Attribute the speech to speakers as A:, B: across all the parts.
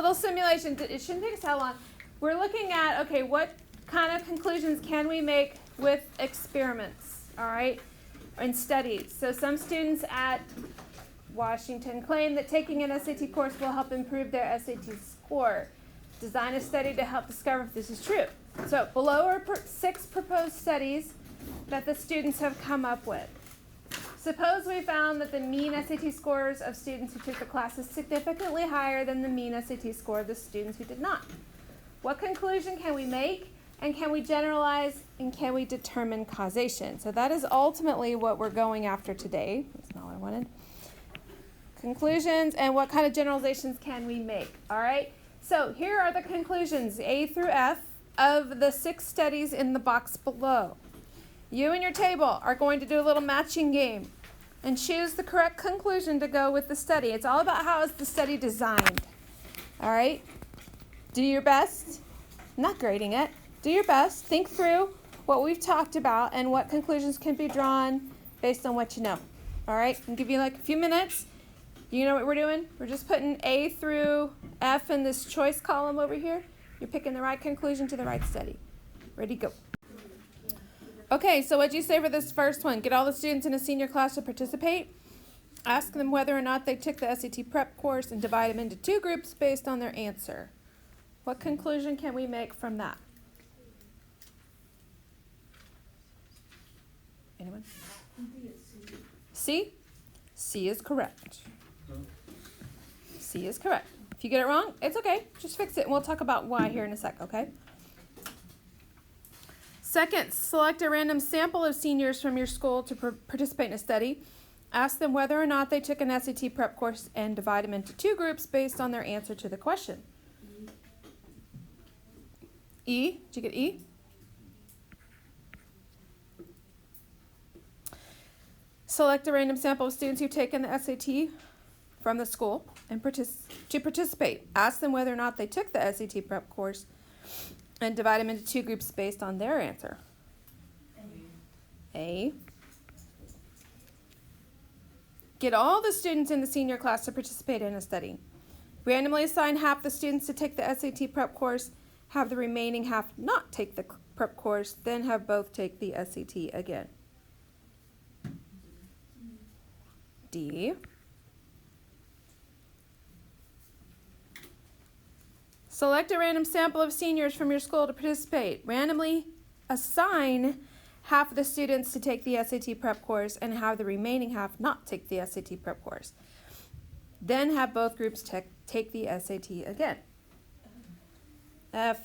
A: little simulation. It shouldn't take us that long. We're looking at, okay, what kind of conclusions can we make with experiments, all right, and studies. So some students at Washington claim that taking an SAT course will help improve their SAT score. Design a study to help discover if this is true. So below are 6 proposed studies that the students have come up with. Suppose we found that the mean SAT scores of students who took the class is significantly higher than the mean SAT score of the students who did not. What conclusion can we make, and can we generalize, and can we determine causation? So that is ultimately what we're going after today. That's not what I wanted. Conclusions and what kind of generalizations can we make, all right? So here are the conclusions, A through F, of the 6 studies in the box below. You and your table are going to do a little matching game and choose the correct conclusion to go with the study. It's all about how is the study designed. All right? Do your best. I'm not grading it. Do your best. Think through what we've talked about and what conclusions can be drawn based on what you know. All right? I'll give you like a few minutes. You know what we're doing? We're just putting A through F in this choice column over here. You're picking the right conclusion to the right study. Ready, go. Okay, so what'd you say for this first one? Get all the students in a senior class to participate. Ask them whether or not they took the SAT prep course and divide them into 2 groups based on their answer. What conclusion can we make from that? Anyone? C? C is correct. C is correct. If you get it wrong, it's okay. Just fix it, and we'll talk about why here in a sec, okay? Second, select a random sample of seniors from your school to participate in a study. Ask them whether or not they took an SAT prep course and divide them into 2 groups based on their answer to the question. E, did you get E? Select a random sample of students who've taken the SAT from the school and to participate. Ask them whether or not they took the SAT prep course and divide them into 2 groups based on their answer. A. Get all the students in the senior class to participate in a study. Randomly assign half the students to take the SAT prep course, have the remaining half not take the prep course, then have both take the SAT again. D. Select a random sample of seniors from your school to participate. Randomly assign half of the students to take the SAT prep course and have the remaining half not take the SAT prep course. Then have both groups take the SAT again. F.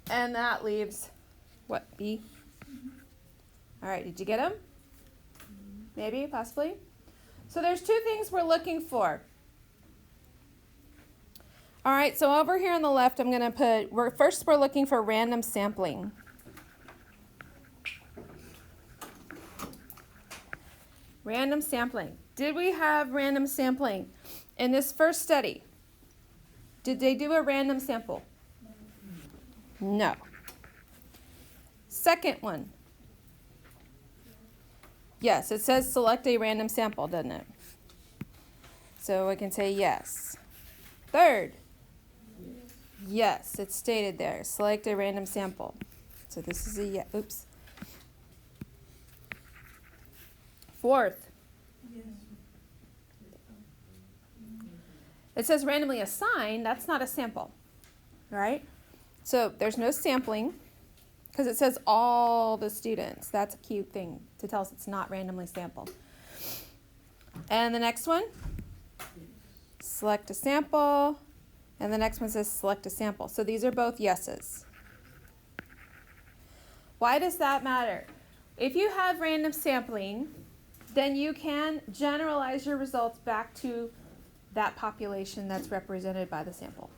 A: And that leaves, what, B? All right, did you get them? Maybe, possibly. So there's 2 things we're looking for. All right, so over here on the left, I'm going to put, we're looking for random sampling. Random sampling. Did we have random sampling in this first study? Did they do a random sample? No. Second one. Yes, it says select a random sample, doesn't it? So I can say yes. Third. Yes, it's stated there. Select a random sample. So this is a yes. Oops. Fourth. It says randomly assigned. That's not a sample, right? So there's no sampling because it says all the students. That's a cute thing to tell us it's not randomly sampled. And the next one, select a sample. And the next one says select a sample. So these are both yeses. Why does that matter? If you have random sampling, then you can generalize your results back to that population that's represented by the sample.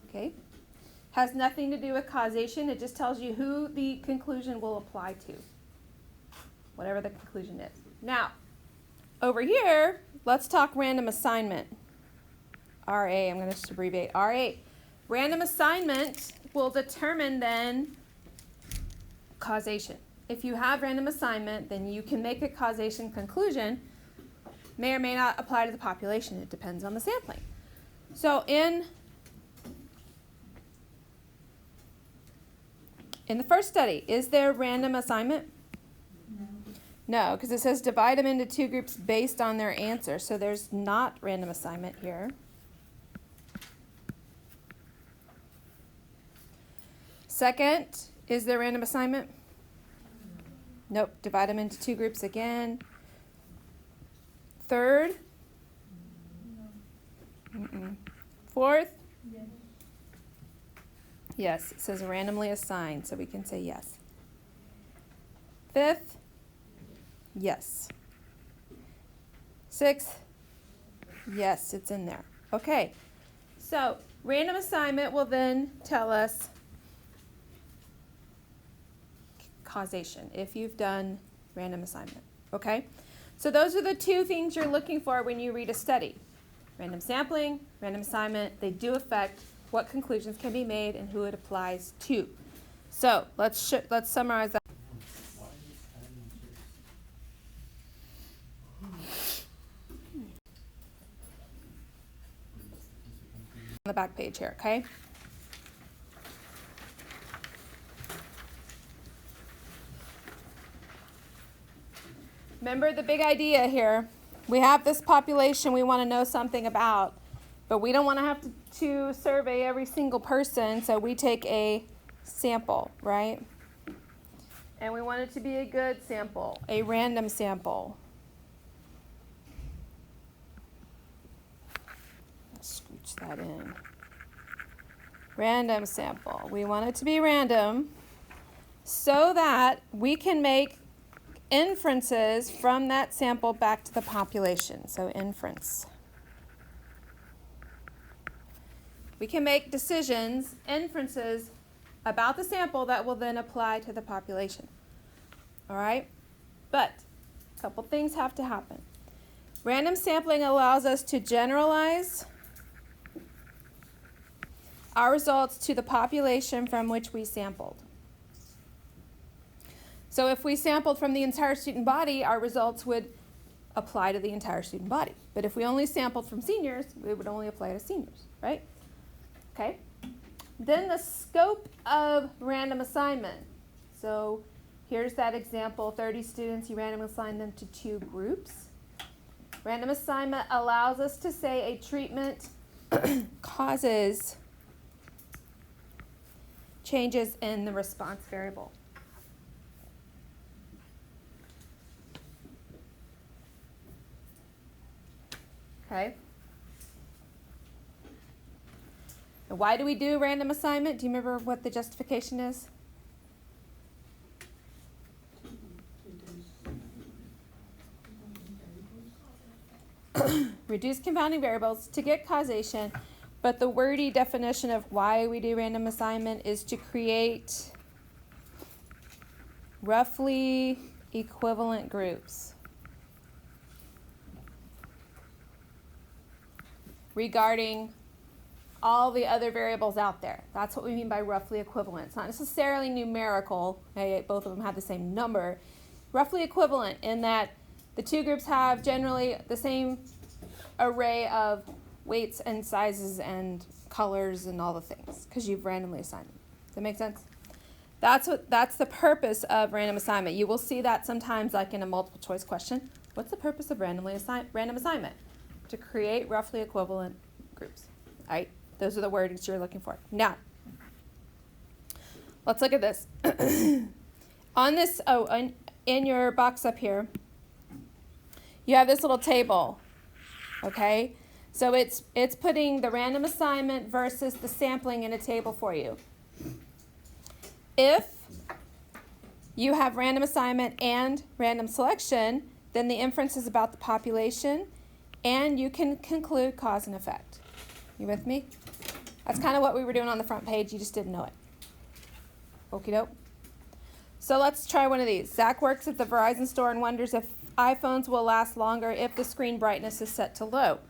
A: Okay? Has nothing to do with causation. It just tells you who the conclusion will apply to, whatever the conclusion is. Now, over here, let's talk random assignment. RA, I'm going to just abbreviate RA. Random assignment will determine then causation. If you have random assignment, then you can make a causation conclusion. May or may not apply to the population. It depends on the sampling. So in the first study, is there random assignment? No, because it says divide them into 2 groups based on their answer. So there's not random assignment here. Second, is there random assignment? Nope, divide them into 2 groups again. Third? Fourth? Yes, it says randomly assigned, so we can say yes. Fifth? Yes. Sixth? Yes, it's in there. Okay, so random assignment will then tell us causation if you've done random assignment. Okay, so those are the 2 things you're looking for when you read a study. Random sampling, random assignment, they do affect what conclusions can be made and who it applies to. So let's summarize that. On the back page here, okay? Remember the big idea here. We have this population we want to know something about, but we don't want to have to survey every single person, so we take a sample, right? And we want it to be a good sample, a random sample. Let's scooch that in. Random sample. We want it to be random so that we can make inferences from that sample back to the population. So inference. We can make decisions, inferences about the sample that will then apply to the population. All right? But a couple things have to happen. Random sampling allows us to generalize our results to the population from which we sampled. So if we sampled from the entire student body, our results would apply to the entire student body. But if we only sampled from seniors, it would only apply to seniors, right? Okay. Then the scope of random assignment. So here's that example, 30 students, you randomly assign them to 2 groups. Random assignment allows us to say a treatment causes changes in the response variable. Okay. And why do we do random assignment? Do you remember what the justification is? Reduce confounding variables to get causation, but the wordy definition of why we do random assignment is to create roughly equivalent groups regarding all the other variables out there. That's what we mean by roughly equivalent. It's not necessarily numerical. Okay? Both of them have the same number. Roughly equivalent in that the 2 groups have generally the same array of weights and sizes and colors and all the things because you've randomly assigned them. Does that make sense? That's the purpose of random assignment. You will see that sometimes like in a multiple choice question. What's the purpose of random assignment? To create roughly equivalent groups. All right, those are the wordings you're looking for. Now, let's look at this. On this, in your box up here, you have this little table, okay? So it's putting the random assignment versus the sampling in a table for you. If you have random assignment and random selection, then the inference is about the population, and you can conclude cause and effect. You with me? That's kind of what we were doing on the front page. You just didn't know it. Okie doke. So let's try one of these. Zach works at the Verizon store and wonders if iPhones will last longer if the screen brightness is set to low.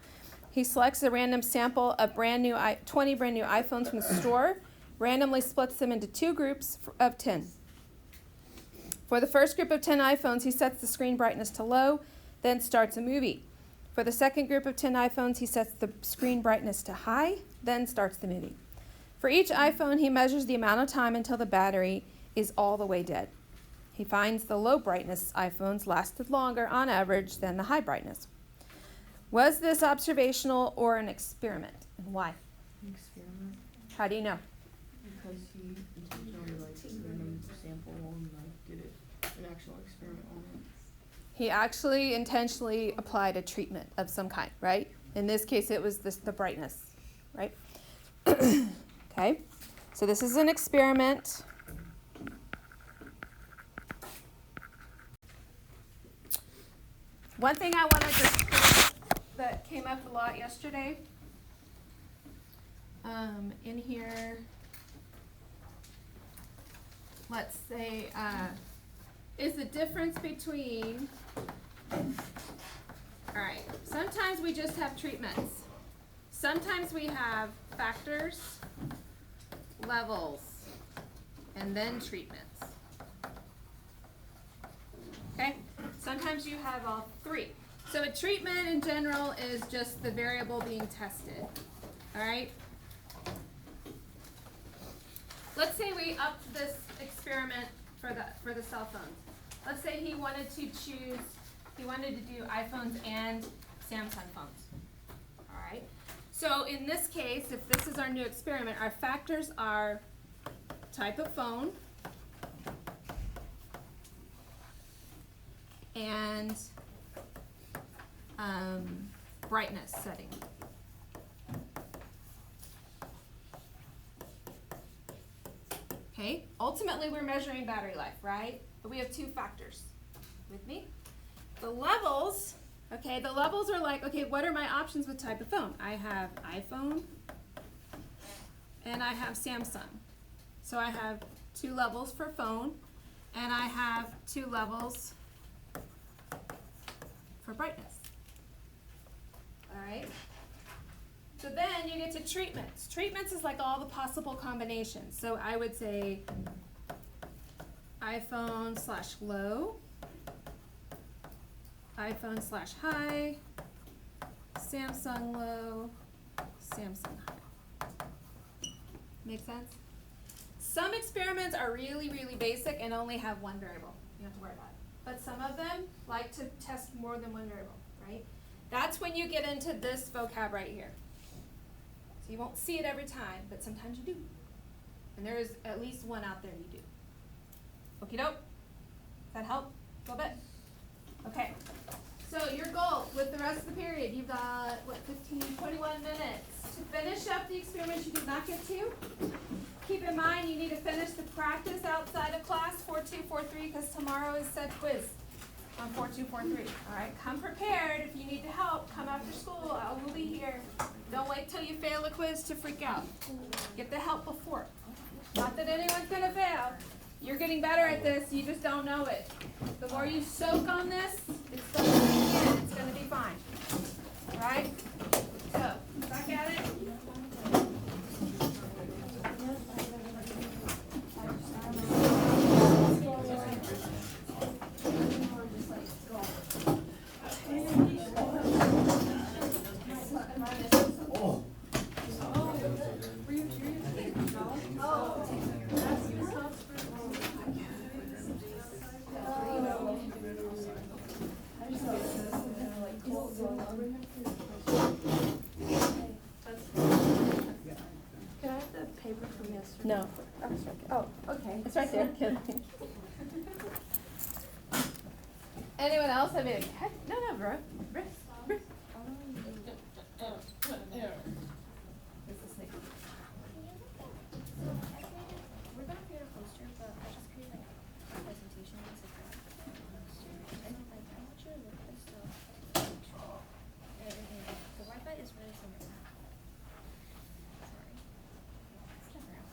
A: He selects a random sample of 20 brand new iPhones from the store, randomly splits them into 2 groups of 10. For the first group of 10 iPhones, he sets the screen brightness to low, then starts a movie. For the second group of 10 iPhones, he sets the screen brightness to high, then starts the movie. For each iPhone, he measures the amount of time until the battery is all the way dead. He finds the low brightness iPhones lasted longer on average than the high brightness. Was this observational or an experiment, and why?
B: An experiment.
A: How do you know?
B: Because he intentionally random sample and did it an actual experiment on it.
A: He actually intentionally applied a treatment of some kind, right? In this case, it was the brightness, right? Okay, so this is an experiment. One thing I want to just that came up a lot yesterday in here, let's say, is the difference between, all right, sometimes we just have treatments. Sometimes we have factors, levels, and then treatments. Okay? Sometimes you have all three. So a treatment in general is just the variable being tested. All right? Let's say we upped this experiment for the cell phones. Let's say he wanted to do iPhones and Samsung phones. All right? So in this case, if this is our new experiment, our factors are type of phone and brightness setting. Okay, ultimately we're measuring battery life, right? But we have two factors. With me? The levels, okay, the levels are like, okay, what are my options with type of phone? I have iPhone and I have Samsung. So I have 2 levels for phone and I have 2 levels for brightness. All right? So then you get to treatments. Treatments is like all the possible combinations. So I would say iPhone/low, iPhone/high, Samsung low, Samsung high. Make sense? Some experiments are really, really basic and only have one variable. You don't have to worry about it. But some of them like to test more than one variable, right? That's when you get into this vocab right here. So you won't see it every time, but sometimes you do. And there is at least one out there you do. Okie doke? Does that help a little bit? Okay. So your goal with the rest of the period, you've got, 21 minutes to finish up the experiments you did not get to. Keep in mind you need to finish the practice outside of class, 4243, because tomorrow is said quiz on 4243. All right, come prepared. If you need to help, come after school. I will be here. Don't wait till you fail a quiz to freak out. Get the help before. Not that anyone's going to fail. You're getting better at this. You just don't know it. The more you soak on this, it's going to sink in. It's going to be fine. All right? So, back at it. No. Oh, okay. It's right there. Anyone else have any? No, bro. Rick.
C: We're gonna create a poster, but I just created like a presentation as a draft poster. And like I want you to look at this stuff. The Wi-Fi is really slow right now. Sorry. It's never out.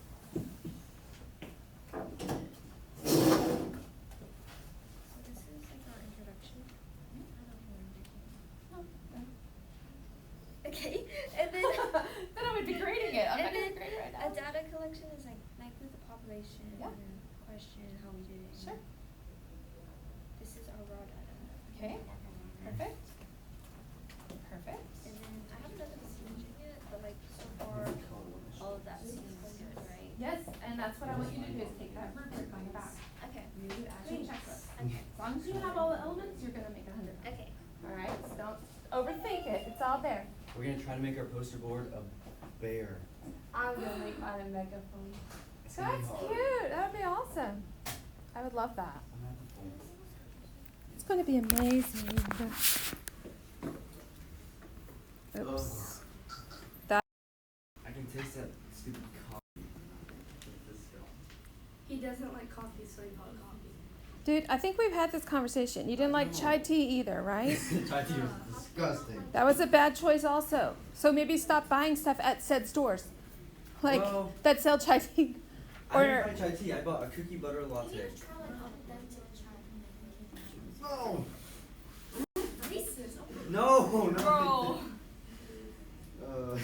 C: So this is like our introduction. I don't know if I'm making. Okay, and then
A: Then I would be grading it. I'm not going to grade it right
C: a
A: now.
C: data collection is like with the population
A: Yeah.
C: and question how we did it.
A: Sure.
C: This is our raw data.
A: Okay. Perfect. And that's what I want you to do is take that rubric on the back.
C: Okay.
A: You action checklist.
C: Okay.
A: As long as you have all the elements, you're gonna make 100.
C: Okay.
A: All right, so don't overthink it. It's all there.
D: We're gonna try to make our poster board a bear.
A: I'm gonna make mine a megaphone.
D: It's gonna be
A: That's
D: hard.
A: cute. That would be awesome. I would love that.
D: I'm at the phone.
A: It's going to be amazing. Oops. That.
D: I can taste that stupid coffee with this stuff.
B: He doesn't like coffee, so he bought coffee.
A: Dude, I think we've had this conversation. You didn't like chai tea either, right?
D: Chai tea is disgusting.
A: That was a bad choice also. So maybe stop buying stuff at said stores. Like
D: Well,
A: that sell chai tea.
D: I didn't buy chai tea. I bought a cookie butter
C: Can
D: latte.
C: you try like authentic chai?
D: No,
C: Racist.
D: no, no.
B: Bro.
D: Uh,